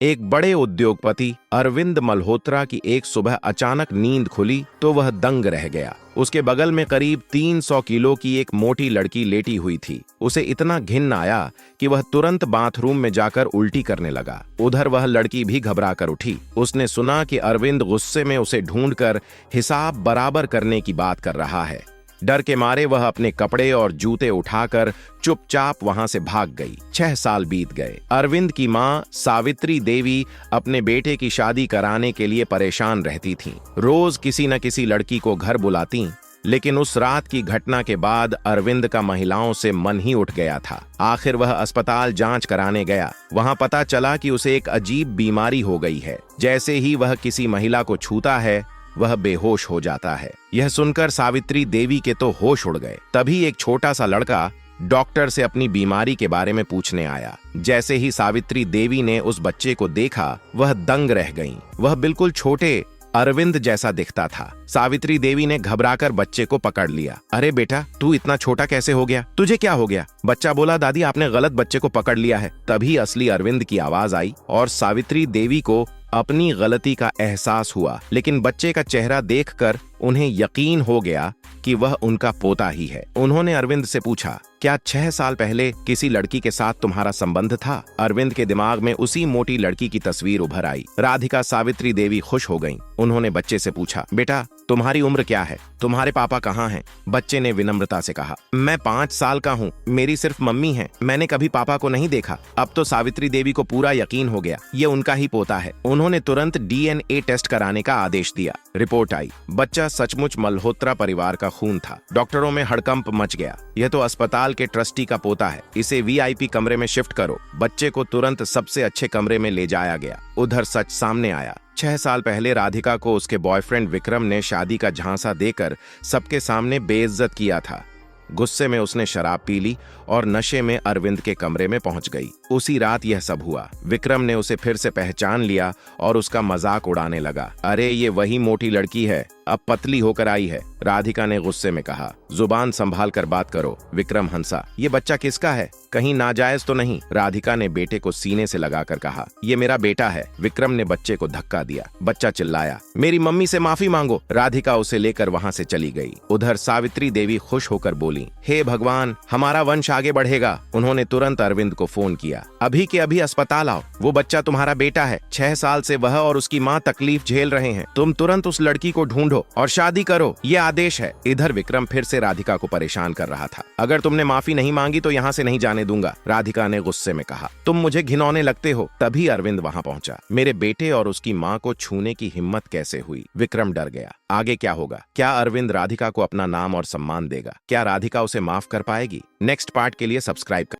एक बड़े उद्योगपति अरविंद मल्होत्रा की एक सुबह अचानक नींद खुली तो वह दंग रह गया। उसके बगल में करीब 300 किलो की एक मोटी लड़की लेटी हुई थी। उसे इतना घिन आया कि वह तुरंत बाथरूम में जाकर उल्टी करने लगा। उधर वह लड़की भी घबरा कर उठी। उसने सुना कि अरविंद गुस्से में उसे ढूंढकर हिसाब बराबर करने की बात कर रहा है। डर के मारे वह अपने कपड़े और जूते उठाकर चुपचाप वहां से भाग गई। 6 साल बीत गए। अरविंद की मां सावित्री देवी अपने बेटे की शादी कराने के लिए परेशान रहती थीं। रोज किसी न किसी लड़की को घर बुलाती, लेकिन उस रात की घटना के बाद अरविंद का महिलाओं से मन ही उठ गया था। आखिर वह अस्पताल जांच कराने गया। वहां पता चला कि उसे एक अजीब बीमारी हो गई है। जैसे ही वह किसी महिला को छूता है वह बेहोश हो जाता है। यह सुनकर सावित्री देवी के तो होश उड़ गए। तभी एक छोटा सा लड़का डॉक्टर से अपनी बीमारी के बारे में पूछने आया। जैसे ही सावित्री देवी ने उस बच्चे को देखा वह दंग रह गईं। वह बिल्कुल छोटे अरविंद जैसा दिखता था। सावित्री देवी ने घबराकर बच्चे को पकड़ लिया। अरे बेटा, तू इतना छोटा कैसे हो गया? तुझे क्या हो गया? बच्चा बोला, दादी आपने गलत बच्चे को पकड़ लिया है। तभी असली अरविंद की आवाज आई और सावित्री देवी को अपनी गलती का एहसास हुआ, लेकिन बच्चे का चेहरा देखकर उन्हें यकीन हो गया कि वह उनका पोता ही है। उन्होंने अरविंद से पूछा, क्या 6 साल पहले किसी लड़की के साथ तुम्हारा संबंध था? अरविंद के दिमाग में उसी मोटी लड़की की तस्वीर उभर आई। राधिका सावित्री देवी खुश हो गईं। उन्होंने बच्चे से पूछा, बेटा तुम्हारी उम्र क्या है? तुम्हारे पापा कहाँ हैं? बच्चे ने विनम्रता से कहा, मैं 5 साल का हूँ, मेरी सिर्फ मम्मी है, मैंने कभी पापा को नहीं देखा। अब तो सावित्री देवी को पूरा यकीन हो गया, ये उनका ही पोता है। उन्होंने तुरंत DNA टेस्ट कराने का आदेश दिया। रिपोर्ट आई, बच्चा सचमुच मल्होत्रा परिवार का खून था। डॉक्टरों में हड़कंप मच गया। यह तो अस्पताल के ट्रस्टी का पोता है, इसे VIP कमरे में शिफ्ट करो। बच्चे को तुरंत सबसे अच्छे कमरे में ले जाया गया। उधर सच सामने आया। 6 साल पहले राधिका को उसके बॉयफ्रेंड विक्रम ने शादी का झांसा देकर सबके सामने बेइज्जत किया था। गुस्से में उसने शराब पी ली और नशे में अरविंद के कमरे में पहुंच गई। उसी रात यह सब हुआ। विक्रम ने उसे फिर से पहचान लिया और उसका मजाक उड़ाने लगा। अरे ये वही मोटी लड़की है, अब पतली होकर आई है। राधिका ने गुस्से में कहा, जुबान संभाल कर बात करो। विक्रम हंसा, ये बच्चा किसका है? कहीं नाजायज तो नहीं? राधिका ने बेटे को सीने से लगाकर कहा, ये मेरा बेटा है। विक्रम ने बच्चे को धक्का दिया। बच्चा चिल्लाया, मेरी मम्मी से माफी मांगो। राधिका उसे लेकर वहां से चली गई। उधर सावित्री देवी खुश होकर बोली, हे भगवान, हमारा वंश आगे बढ़ेगा। उन्होंने तुरंत अरविंद को फोन किया, अभी के अभी अस्पताल आओ, वो बच्चा तुम्हारा बेटा है। 6 साल से वह और उसकी माँ तकलीफ झेल रहे हैं। तुम तुरंत उस लड़की को ढूंढो और शादी करो, ये आदेश है। इधर विक्रम फिर से राधिका को परेशान कर रहा था। अगर तुमने माफी नहीं मांगी तो यहाँ से नहीं जाने दूंगा। राधिका ने गुस्से में कहा, तुम मुझे घिनौने लगते हो। तभी अरविंद वहां पहुंचा। मेरे बेटे और उसकी माँ को छूने की हिम्मत कैसे हुई? विक्रम डर गया। आगे क्या होगा? क्या अरविंद राधिका को अपना नाम और सम्मान देगा? क्या राधिका उसे माफ कर पाएगी? नेक्स्ट पार्ट के लिए सब्सक्राइब